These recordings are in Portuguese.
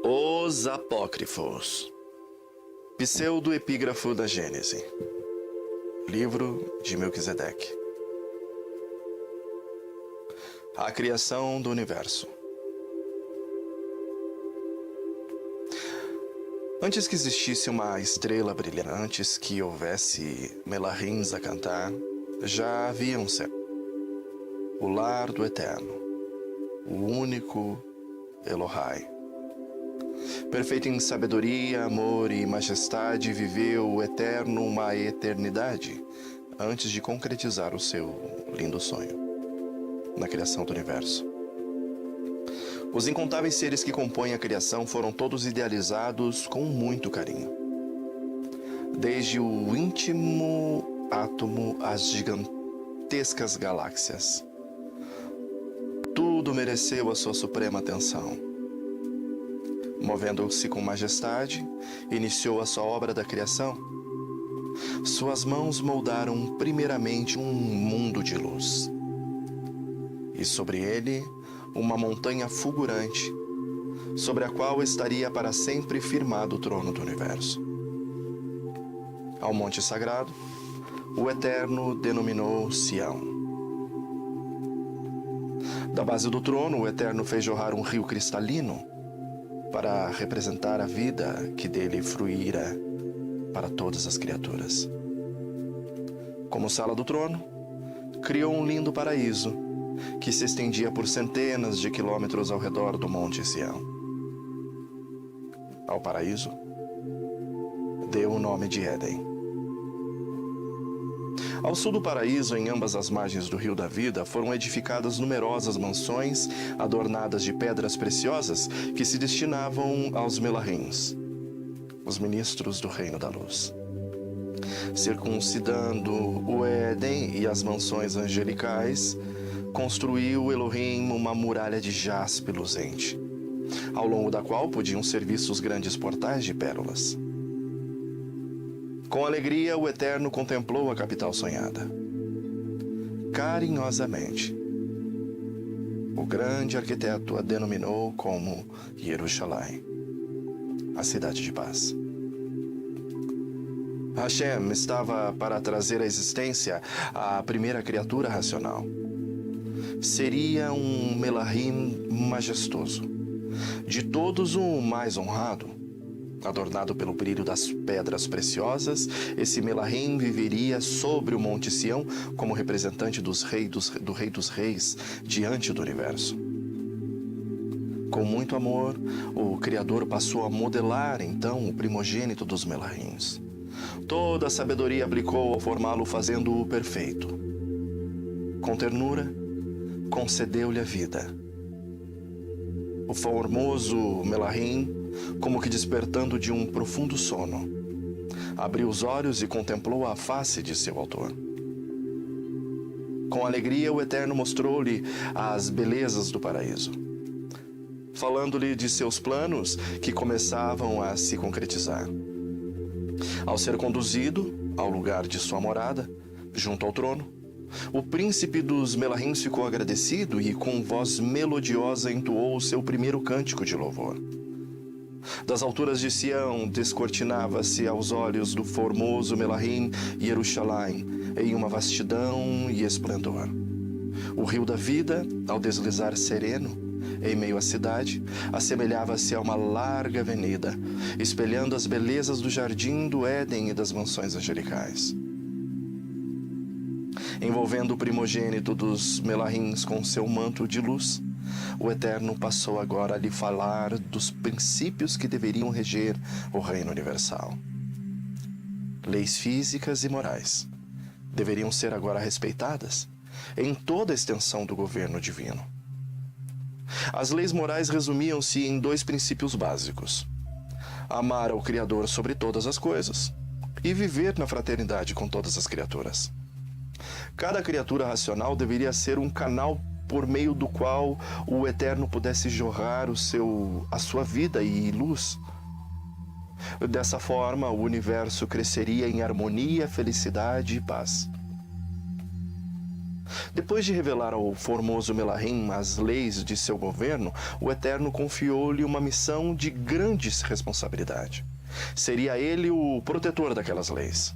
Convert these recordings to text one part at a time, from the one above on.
Os Apócrifos. Pseudo-epígrafo da Gênese. Livro de Melquisedeque. A criação do universo. Antes que existisse uma estrela brilhante, antes que houvesse melahins a cantar, já havia um céu. O lar do Eterno, o único Elohai. Perfeito em sabedoria, amor e majestade, viveu o Eterno uma eternidade antes de concretizar o seu lindo sonho na criação do universo. Os incontáveis seres que compõem a criação foram todos idealizados com muito carinho. Desde o íntimo átomo às gigantescas galáxias. Tudo mereceu a sua suprema atenção. Movendo-se com majestade, iniciou a sua obra da criação. Suas mãos moldaram primeiramente um mundo de luz. E sobre ele, uma montanha fulgurante, sobre a qual estaria para sempre firmado o trono do universo. Ao monte sagrado, o Eterno denominou Sião. Da base do trono, o Eterno fez jorrar um rio cristalino para representar a vida que dele fluíra para todas as criaturas. Como sala do trono, criou um lindo paraíso que se estendia por centenas de quilômetros ao redor do Monte Sião. Ao paraíso, deu o nome de Éden. Ao sul do paraíso, em ambas as margens do Rio da Vida, foram edificadas numerosas mansões adornadas de pedras preciosas que se destinavam aos melahins, os ministros do Reino da Luz. Circuncidando o Éden e as mansões angelicais, construiu Elohim uma muralha de jaspe luzente, ao longo da qual podiam ser vistos os grandes portais de pérolas. Com alegria, o Eterno contemplou a capital sonhada. Carinhosamente, o grande arquiteto a denominou como Jerusalém, a cidade de paz. Hashem estava para trazer à existência a primeira criatura racional. Seria um melahim majestoso, de todos o mais honrado. Adornado pelo brilho das pedras preciosas, esse melahim viveria sobre o Monte Sião como representante do Rei dos Reis diante do universo. Com muito amor, o Criador passou a modelar então o primogênito dos melahims. Toda a sabedoria aplicou ao formá-lo, fazendo-o perfeito. Com ternura, concedeu-lhe a vida. O formoso melahim, como que despertando de um profundo sono, abriu os olhos e contemplou a face de seu autor. Com alegria, o Eterno mostrou-lhe as belezas do paraíso, falando-lhe de seus planos que começavam a se concretizar. Ao ser conduzido ao lugar de sua morada, junto ao trono, o príncipe dos melahims ficou agradecido e com voz melodiosa entoou o seu primeiro cântico de louvor. Das alturas de Sião descortinava-se aos olhos do formoso melahim Jerusalém em uma vastidão e esplendor. O rio da vida, ao deslizar sereno em meio à cidade, assemelhava-se a uma larga avenida, espelhando as belezas do jardim do Éden e das mansões angelicais. Envolvendo o primogênito dos melahims com seu manto de luz, o Eterno passou agora a lhe falar dos princípios que deveriam reger o reino universal. Leis físicas e morais deveriam ser agora respeitadas em toda a extensão do governo divino. As leis morais resumiam-se em dois princípios básicos: amar ao Criador sobre todas as coisas e viver na fraternidade com todas as criaturas. Cada criatura racional deveria ser um canal por meio do qual o Eterno pudesse jorrar a sua vida e luz. Dessa forma, o universo cresceria em harmonia, felicidade e paz. Depois de revelar ao formoso Melahim as leis de seu governo, o Eterno confiou-lhe uma missão de grande responsabilidade. Seria ele o protetor daquelas leis,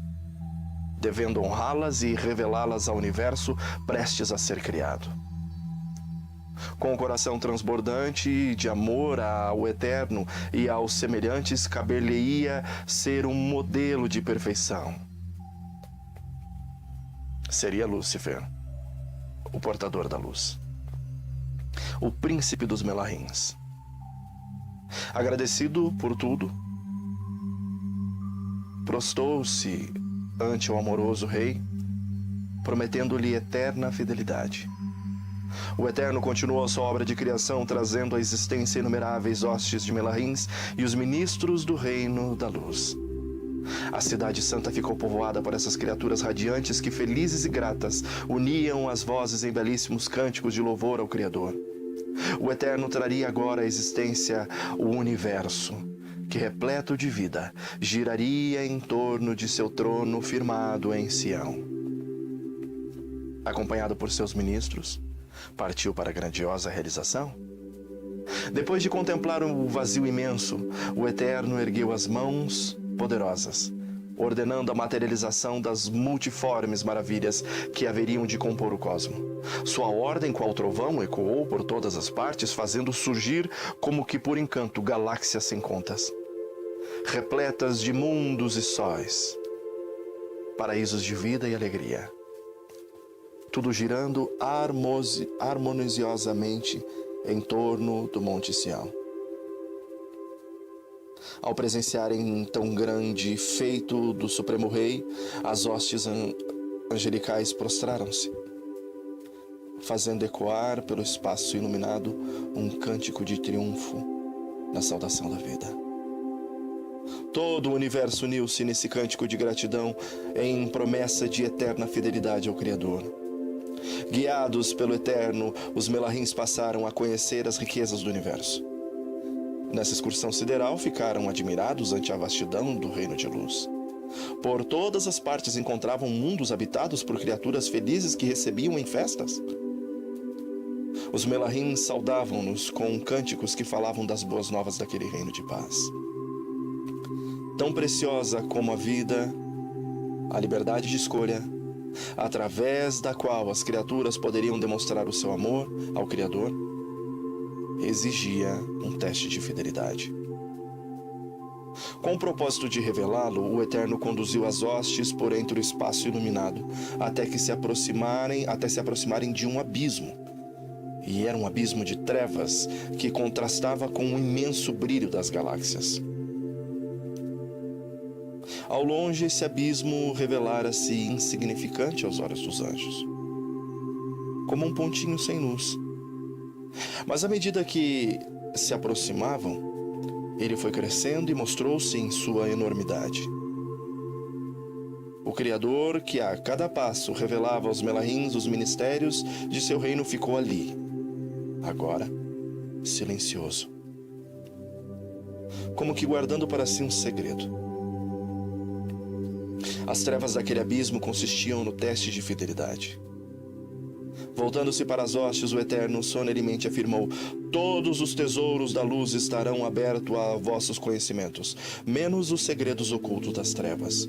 devendo honrá-las e revelá-las ao universo prestes a ser criado. Com o coração transbordante de amor ao Eterno e aos semelhantes, caber-lhe-ia ser um modelo de perfeição. Seria Lúcifer, o portador da luz, o príncipe dos Melahims. Agradecido por tudo, prostou-se ante o amoroso rei, prometendo-lhe eterna fidelidade. O Eterno continuou sua obra de criação, trazendo à existência inumeráveis hostes de Melahims e os ministros do reino da luz. A cidade santa ficou povoada por essas criaturas radiantes que, felizes e gratas, uniam as vozes em belíssimos cânticos de louvor ao Criador. O Eterno traria agora à existência o universo, que, repleto de vida, giraria em torno de seu trono firmado em Sião. Acompanhado por seus ministros, partiu para a grandiosa realização. Depois de contemplar o vazio imenso, o Eterno ergueu as mãos poderosas, ordenando a materialização das multiformes maravilhas que haveriam de compor o cosmo. Sua ordem, qual trovão, ecoou por todas as partes, fazendo surgir, como que por encanto, galáxias sem contas, repletas de mundos e sóis, paraísos de vida e alegria, tudo girando harmoniosamente em torno do Monte Sião. Ao presenciarem tão grande feito do Supremo Rei, as hostes angelicais prostraram-se, fazendo ecoar pelo espaço iluminado um cântico de triunfo na saudação da vida. Todo o universo uniu-se nesse cântico de gratidão em promessa de eterna fidelidade ao Criador. Guiados pelo Eterno, os Melahims passaram a conhecer as riquezas do universo. Nessa excursão sideral, ficaram admirados ante a vastidão do reino de luz. Por todas as partes encontravam mundos habitados por criaturas felizes que recebiam em festas. Os Melahims saudavam-nos com cânticos que falavam das boas novas daquele reino de paz. Tão preciosa como a vida, a liberdade de escolha, através da qual as criaturas poderiam demonstrar o seu amor ao Criador, exigia um teste de fidelidade. Com o propósito de revelá-lo, o Eterno conduziu as hostes por entre o espaço iluminado, até se aproximarem de um abismo. E era um abismo de trevas que contrastava com o imenso brilho das galáxias. Ao longe, esse abismo revelara-se insignificante aos olhos dos anjos, como um pontinho sem luz. Mas à medida que se aproximavam, ele foi crescendo e mostrou-se em sua enormidade. O Criador, que a cada passo revelava aos Melahims os ministérios de seu reino, ficou ali, agora silencioso, como que guardando para si um segredo. As trevas daquele abismo consistiam no teste de fidelidade. Voltando-se para as hostes, o Eterno solenemente afirmou: todos os tesouros da luz estarão abertos a vossos conhecimentos, menos os segredos ocultos das trevas.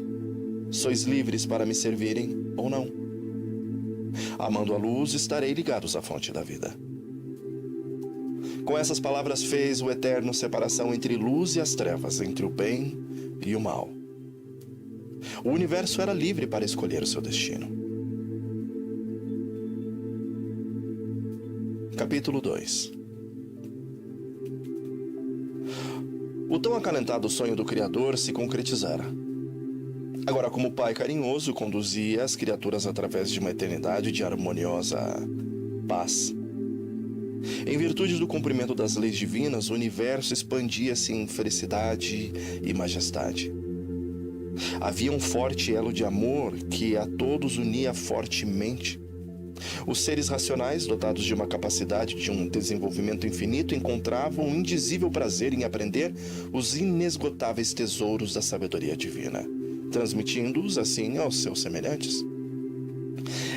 Sois livres para me servirem ou não. Amando a luz, estarei ligados à fonte da vida. Com essas palavras fez o Eterno separação entre luz e as trevas, entre o bem e o mal. O universo era livre para escolher o seu destino. Capítulo 2. O tão acalentado sonho do Criador se concretizara. Agora, como Pai carinhoso, conduzia as criaturas através de uma eternidade de harmoniosa paz. Em virtude do cumprimento das leis divinas, o universo expandia-se em felicidade e majestade. Havia um forte elo de amor que a todos unia fortemente. Os seres racionais, dotados de uma capacidade de um desenvolvimento infinito, encontravam um indizível prazer em aprender os inesgotáveis tesouros da sabedoria divina, transmitindo-os assim aos seus semelhantes.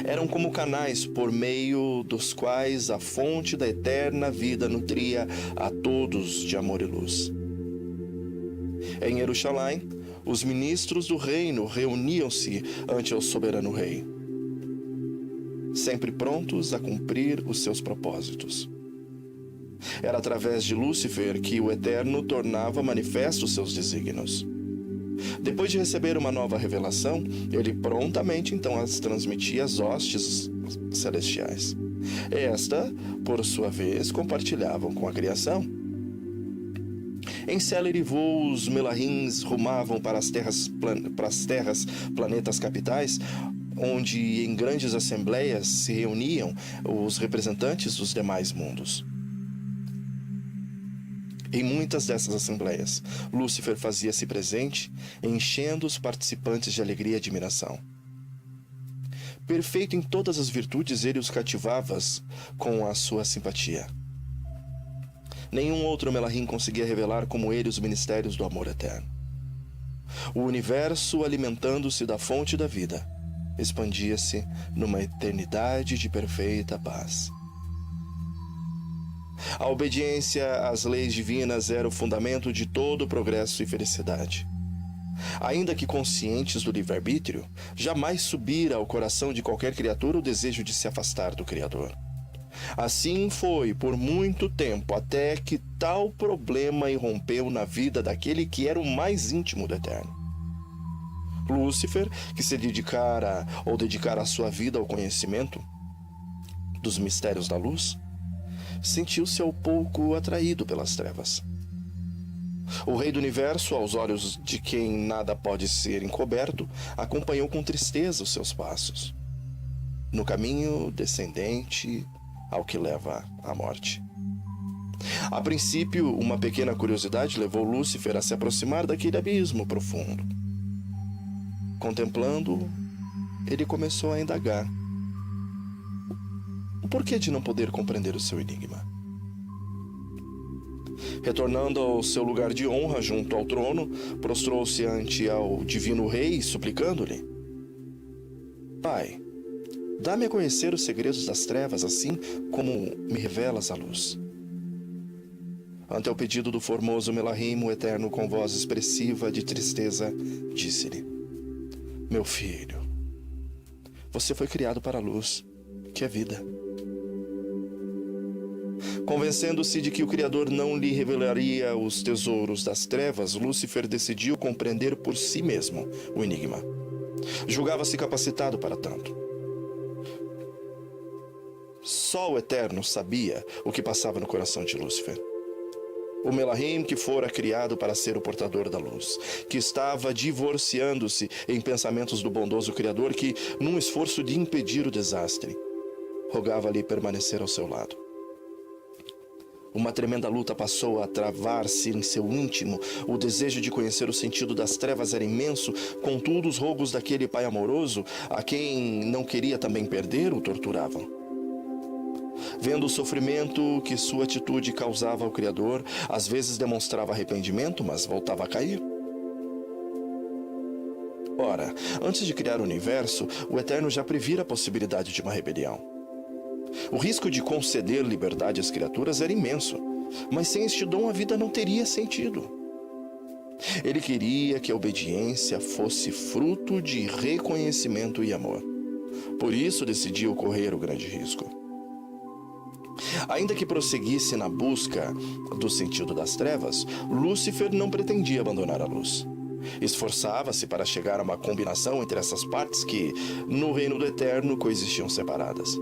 eram como canais por meio dos quais a fonte da eterna vida nutria a todos de amor e luz. Em Jerusalém, os ministros do reino reuniam-se ante o soberano rei, sempre prontos a cumprir os seus propósitos. Era através de Lúcifer que o Eterno tornava manifestos seus desígnios. Depois de receber uma nova revelação, ele prontamente então as transmitia às hostes celestiais. Esta, por sua vez, compartilhavam com a criação. Em célere voo, os Melahins rumavam para as terras, planetas capitais, onde em grandes assembleias se reuniam os representantes dos demais mundos. Em muitas dessas assembleias, Lúcifer fazia-se presente, enchendo os participantes de alegria e admiração. Perfeito em todas as virtudes, ele os cativava com a sua simpatia. Nenhum outro Melahim conseguia revelar como ele os ministérios do amor eterno. O universo, alimentando-se da fonte da vida, expandia-se numa eternidade de perfeita paz. A obediência às leis divinas era o fundamento de todo progresso e felicidade. Ainda que conscientes do livre-arbítrio, jamais subira ao coração de qualquer criatura o desejo de se afastar do Criador. Assim foi por muito tempo, até que tal problema irrompeu na vida daquele que era o mais íntimo do Eterno. Lúcifer, que se dedicara a sua vida ao conhecimento dos mistérios da luz, sentiu-se ao pouco atraído pelas trevas. O Rei do Universo, aos olhos de quem nada pode ser encoberto, acompanhou com tristeza os seus passos, no caminho descendente ao que leva à morte. A princípio, uma pequena curiosidade levou Lúcifer a se aproximar daquele abismo profundo. Contemplando-o, ele começou a indagar o porquê de não poder compreender o seu enigma. Retornando ao seu lugar de honra junto ao trono, prostrou-se ante ao divino rei, suplicando-lhe: Pai, dá-me a conhecer os segredos das trevas, assim como me revelas a luz. Ante o pedido do formoso Melahim, o Eterno, com voz expressiva de tristeza, disse-lhe: Meu filho, você foi criado para a luz, que é vida. Convencendo-se de que o Criador não lhe revelaria os tesouros das trevas, Lúcifer decidiu compreender por si mesmo o enigma. Julgava-se capacitado para tanto. Só o Eterno sabia o que passava no coração de Lúcifer. O Melahim, que fora criado para ser o portador da luz, que estava divorciando-se em pensamentos do bondoso Criador, que, num esforço de impedir o desastre, rogava-lhe permanecer ao seu lado. Uma tremenda luta passou a travar-se em seu íntimo. O desejo de conhecer o sentido das trevas era imenso, contudo os rogos daquele pai amoroso, a quem não queria também perder, o torturavam. Vendo o sofrimento que sua atitude causava ao Criador, às vezes demonstrava arrependimento, mas voltava a cair. Ora, antes de criar o universo, o Eterno já previra a possibilidade de uma rebelião. O risco de conceder liberdade às criaturas era imenso, mas sem este dom a vida não teria sentido. Ele queria que a obediência fosse fruto de reconhecimento e amor. Por isso decidiu correr o grande risco. Ainda que prosseguisse na busca do sentido das trevas, Lúcifer não pretendia abandonar a luz. Esforçava-se para chegar a uma combinação entre essas partes que, no reino do Eterno, coexistiam separadas.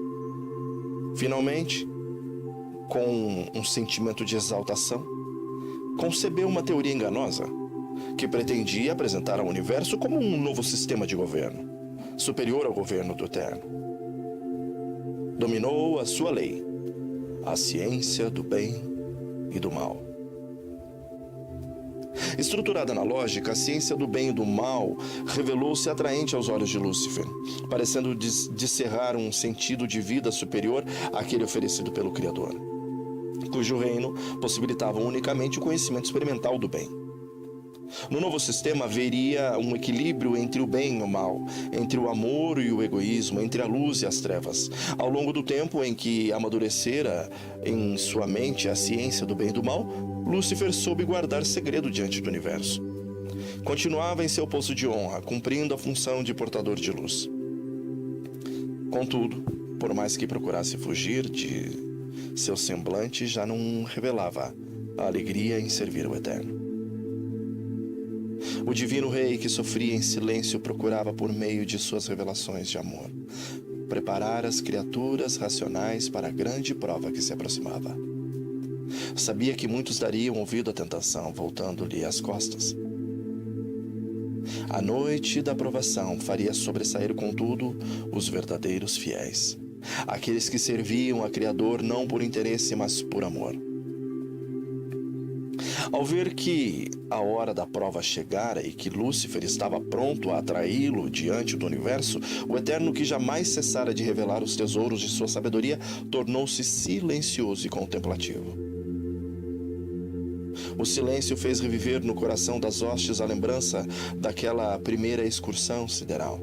Finalmente, com um sentimento de exaltação, concebeu uma teoria enganosa que pretendia apresentar ao universo como um novo sistema de governo, superior ao governo do Eterno. Dominou a sua lei, a ciência do bem e do mal. Estruturada na lógica, a ciência do bem e do mal revelou-se atraente aos olhos de Lúcifer, parecendo descerrar um sentido de vida superior àquele oferecido pelo Criador, cujo reino possibilitava unicamente o conhecimento experimental do bem. No novo sistema haveria um equilíbrio entre o bem e o mal, entre o amor e o egoísmo, entre a luz e as trevas. Ao longo do tempo em que amadurecera em sua mente a ciência do bem e do mal, Lúcifer soube guardar segredo diante do universo. Continuava em seu posto de honra, cumprindo a função de portador de luz. Contudo, por mais que procurasse fugir de seu semblante, já não revelava a alegria em servir o Eterno. O divino rei, que sofria em silêncio, procurava, por meio de suas revelações de amor, preparar as criaturas racionais para a grande prova que se aproximava. Sabia que muitos dariam ouvido à tentação, voltando-lhe as costas. A noite da provação faria sobressair, contudo, os verdadeiros fiéis, aqueles que serviam a Criador não por interesse, mas por amor. Ao ver que a hora da prova chegara e que Lúcifer estava pronto a atraí-lo diante do universo, o Eterno, que jamais cessara de revelar os tesouros de sua sabedoria, tornou-se silencioso e contemplativo. O silêncio fez reviver no coração das hostes a lembrança daquela primeira excursão sideral,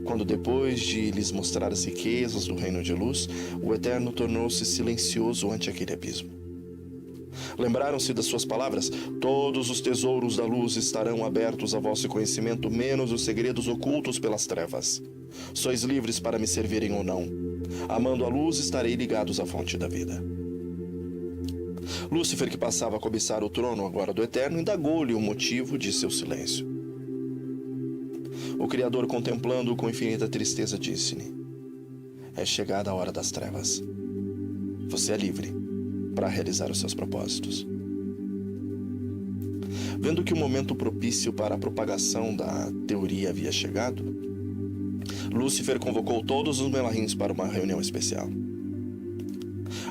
quando, depois de lhes mostrar as riquezas do reino de luz, o Eterno tornou-se silencioso ante aquele abismo. Lembraram-se das suas palavras: todos os tesouros da luz estarão abertos a vosso conhecimento, menos os segredos ocultos pelas trevas. Sois livres para me servirem ou não. Amando a luz, estarei ligados à fonte da vida. Lúcifer, que passava a cobiçar o trono agora do Eterno, indagou-lhe o motivo de seu silêncio. O Criador, contemplando-o com infinita tristeza, disse-lhe: é chegada a hora das trevas. Você é livre para realizar os seus propósitos. Vendo que o momento propício para a propagação da teoria havia chegado, Lúcifer convocou todos os Melahins para uma reunião especial.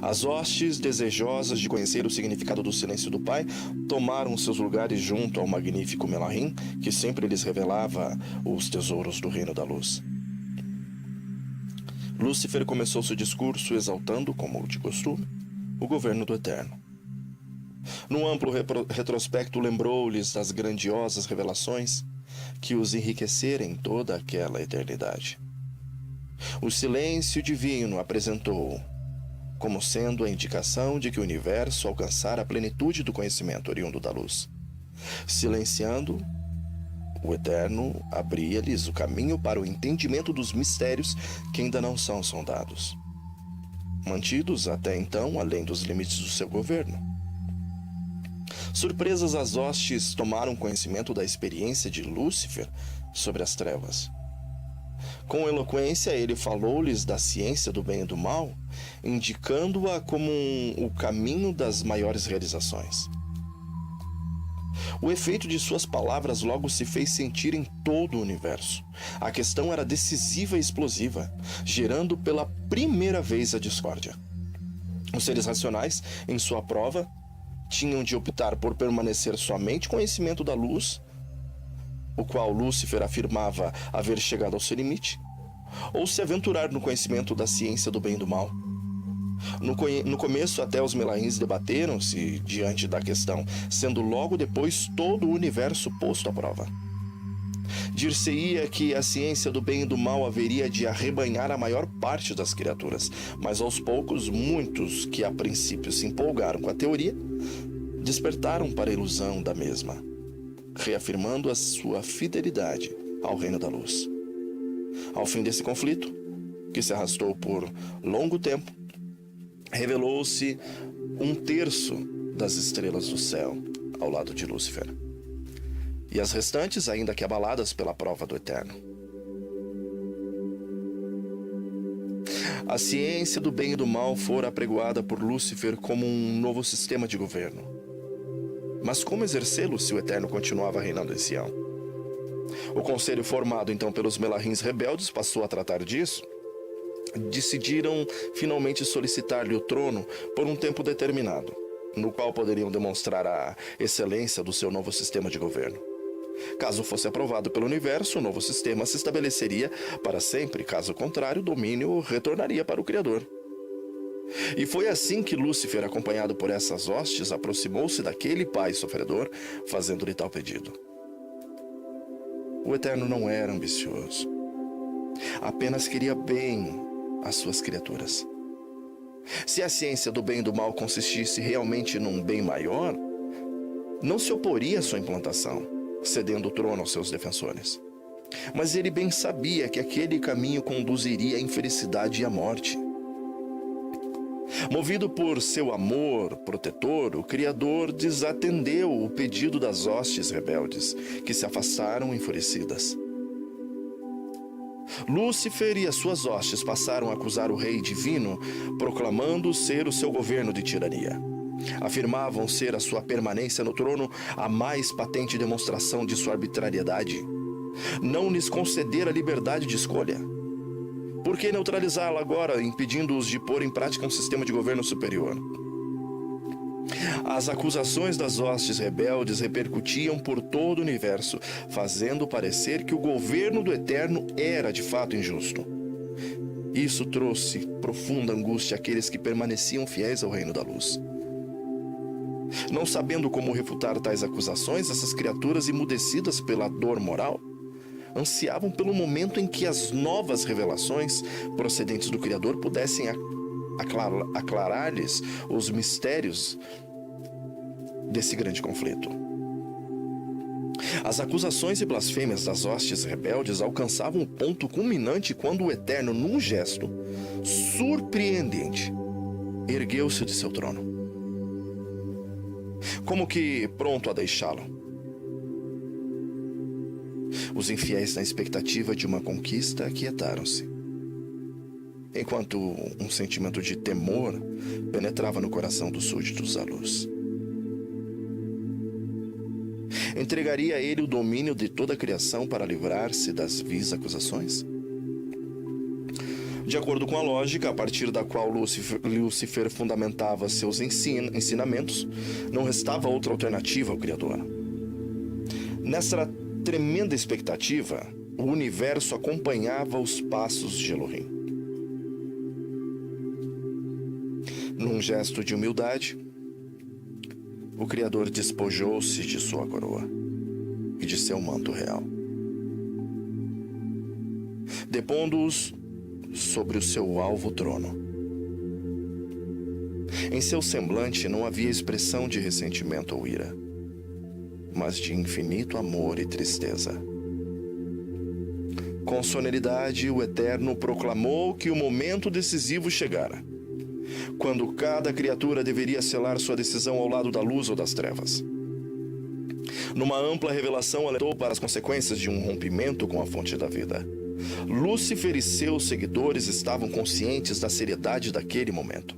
As hostes, desejosas de conhecer o significado do silêncio do Pai, tomaram seus lugares junto ao magnífico Melahim, que sempre lhes revelava os tesouros do reino da luz. Lúcifer começou seu discurso exaltando, como de costume, o governo do Eterno. Num amplo retrospecto, lembrou-lhes das grandiosas revelações que os enriqueceram em toda aquela eternidade. O silêncio divino apresentou como sendo a indicação de que o universo alcançara a plenitude do conhecimento oriundo da luz. Silenciando, o Eterno abria-lhes o caminho para o entendimento dos mistérios que ainda não são sondados, mantidos até então além dos limites do seu governo. Surpresas, as hostes tomaram conhecimento da experiência de Lúcifer sobre as trevas. Com eloquência, ele falou-lhes da ciência do bem e do mal, indicando-a como o caminho das maiores realizações. O efeito de suas palavras logo se fez sentir em todo o universo. A questão era decisiva e explosiva, gerando pela primeira vez a discórdia. Os seres racionais, em sua prova, tinham de optar por permanecer somente conhecimento da luz, o qual Lúcifer afirmava haver chegado ao seu limite, ou se aventurar no conhecimento da ciência do bem e do mal. No começo, até os Melahins debateram-se diante da questão, sendo logo depois todo o universo posto à prova. Dir-se-ia que a ciência do bem e do mal haveria de arrebanhar a maior parte das criaturas, mas aos poucos, muitos que a princípio se empolgaram com a teoria, despertaram para a ilusão da mesma, reafirmando a sua fidelidade ao reino da luz. Ao fim desse conflito, que se arrastou por longo tempo, revelou-se 1/3 das estrelas do céu ao lado de Lúcifer, e as restantes ainda que abaladas pela prova do Eterno. A ciência do bem e do mal fora apregoada por Lúcifer como um novo sistema de governo. Mas como exercê-lo se o Eterno continuava reinando em Sião? O conselho formado então pelos Melahins rebeldes passou a tratar disso. Decidiram finalmente solicitar-lhe o trono por um tempo determinado, no qual poderiam demonstrar a excelência do seu novo sistema de governo. Caso fosse aprovado pelo universo, o novo sistema se estabeleceria para sempre. Caso contrário, o domínio retornaria para o Criador. E foi assim que Lúcifer, acompanhado por essas hostes, aproximou-se daquele pai sofredor, fazendo-lhe tal pedido. O Eterno não era ambicioso, apenas queria bem às suas criaturas. Se a ciência do bem e do mal consistisse realmente num bem maior, não se oporia à sua implantação, cedendo o trono aos seus defensores. Mas ele bem sabia que aquele caminho conduziria à infelicidade e à morte. Movido por seu amor protetor, o Criador desatendeu o pedido das hostes rebeldes, que se afastaram enfurecidas. Lúcifer e as suas hostes passaram a acusar o rei divino, proclamando ser o seu governo de tirania. Afirmavam ser a sua permanência no trono a mais patente demonstração de sua arbitrariedade. Não lhes conceder a liberdade de escolha. Por que neutralizá-la agora, impedindo-os de pôr em prática um sistema de governo superior? As acusações das hostes rebeldes repercutiam por todo o universo, fazendo parecer que o governo do Eterno era de fato injusto. Isso trouxe profunda angústia àqueles que permaneciam fiéis ao reino da luz. Não sabendo como refutar tais acusações, essas criaturas emudecidas pela dor moral ansiavam pelo momento em que as novas revelações procedentes do Criador pudessem aclarar-lhes os mistérios desse grande conflito. As acusações e blasfêmias das hostes rebeldes alcançavam o ponto culminante quando o Eterno, num gesto surpreendente, ergueu-se de seu trono, como que pronto a deixá-lo. Os infiéis, na expectativa de uma conquista, aquietaram-se, enquanto um sentimento de temor penetrava no coração dos súditos da luz. Entregaria a ele o domínio de toda a criação para livrar-se das vis acusações? De acordo com a lógica a partir da qual Lúcifer fundamentava seus ensinamentos, não restava outra alternativa ao Criador. Nessa tremenda expectativa, o universo acompanhava os passos de Elohim. Num gesto de humildade, o Criador despojou-se de sua coroa e de seu manto real, depondo-os sobre o seu alvo trono. Em seu semblante não havia expressão de ressentimento ou ira, mas de infinito amor e tristeza. Com solenidade, o Eterno proclamou que o momento decisivo chegara, quando cada criatura deveria selar sua decisão ao lado da luz ou das trevas. Numa ampla revelação, alertou para as consequências de um rompimento com a fonte da vida. Lúcifer e seus seguidores estavam conscientes da seriedade daquele momento.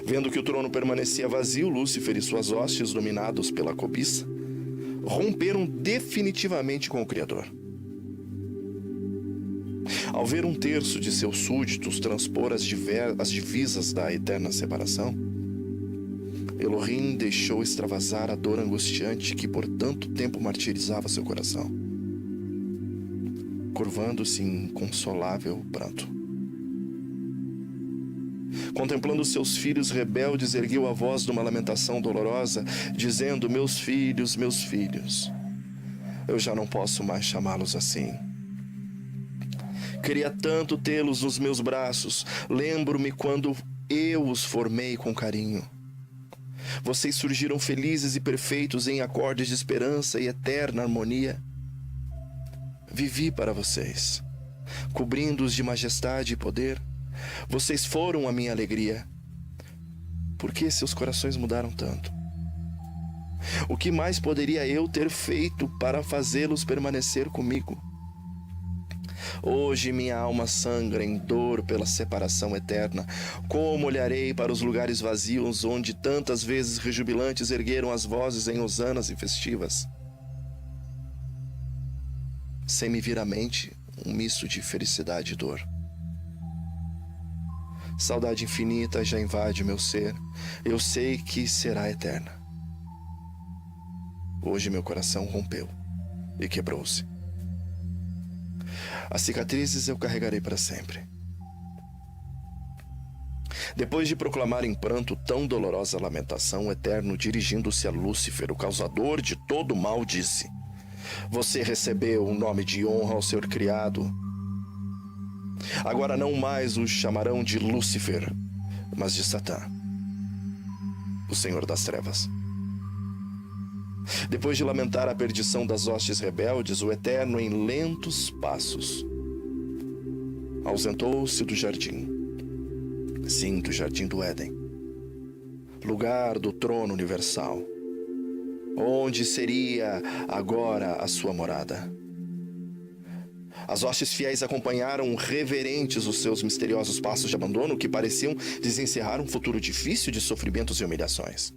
Vendo que o trono permanecia vazio, Lúcifer e suas hostes, dominados pela cobiça, romperam definitivamente com o Criador. Ao ver um terço de seus súditos transpor as divisas da eterna separação, Elohim deixou extravasar a dor angustiante que por tanto tempo martirizava seu coração, curvando-se em inconsolável pranto. Contemplando seus filhos rebeldes, ergueu a voz de uma lamentação dolorosa, dizendo: meus filhos, eu já não posso mais chamá-los assim. Queria tanto tê-los nos meus braços. Lembro-me quando eu os formei com carinho. Vocês surgiram felizes e perfeitos em acordes de esperança e eterna harmonia. Vivi para vocês, cobrindo-os de majestade e poder. Vocês foram a minha alegria. Por que seus corações mudaram tanto? O que mais poderia eu ter feito para fazê-los permanecer comigo? Hoje minha alma sangra em dor pela separação eterna. Como olharei para os lugares vazios onde tantas vezes rejubilantes ergueram as vozes em hosanas e festivas? Sem me vir à mente um misto de felicidade e dor. Saudade infinita já invade meu ser. Eu sei que será eterna. Hoje meu coração rompeu e quebrou-se. As cicatrizes eu carregarei para sempre. Depois de proclamar em pranto tão dolorosa lamentação, o Eterno, dirigindo-se a Lúcifer, o causador de todo mal, disse: Você recebeu o nome de honra ao ser criado. Agora não mais o chamarão de Lúcifer, mas de Satã, o Senhor das Trevas. Depois de lamentar a perdição das hostes rebeldes, o Eterno, em lentos passos, ausentou-se do jardim. Sim, do jardim do Éden, lugar do trono universal, onde seria agora a sua morada. As hostes fiéis acompanharam reverentes os seus misteriosos passos de abandono que pareciam desencerrar um futuro difícil de sofrimentos e humilhações.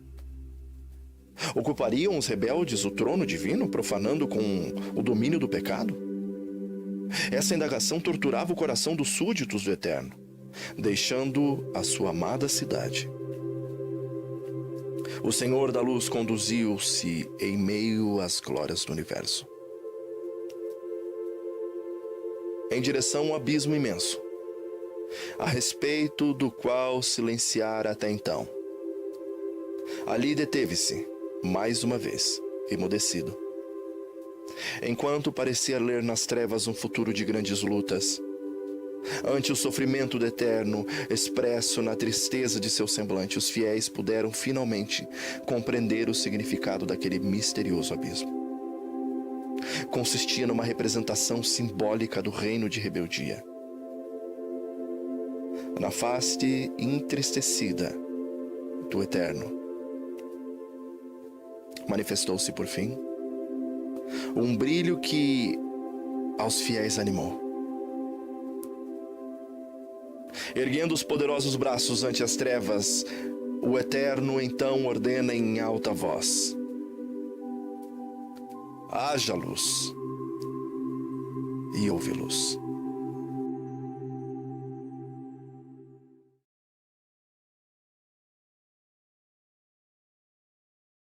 Ocupariam os rebeldes o trono divino, profanando com o domínio do pecado? Essa indagação torturava o coração dos súditos do Eterno, deixando a sua amada cidade. O Senhor da Luz conduziu-se em meio às glórias do universo, em direção a um abismo imenso, a respeito do qual silenciara até então. Ali deteve-se, mais uma vez, emudecido, enquanto parecia ler nas trevas um futuro de grandes lutas. Ante o sofrimento do Eterno, expresso na tristeza de seu semblante, os fiéis puderam finalmente compreender o significado daquele misterioso abismo. Consistia numa representação simbólica do reino de rebeldia. Na face entristecida do Eterno, manifestou-se por fim um brilho que aos fiéis animou. Erguendo os poderosos braços ante as trevas, o Eterno então ordena em alta voz: haja luz, e houve luz.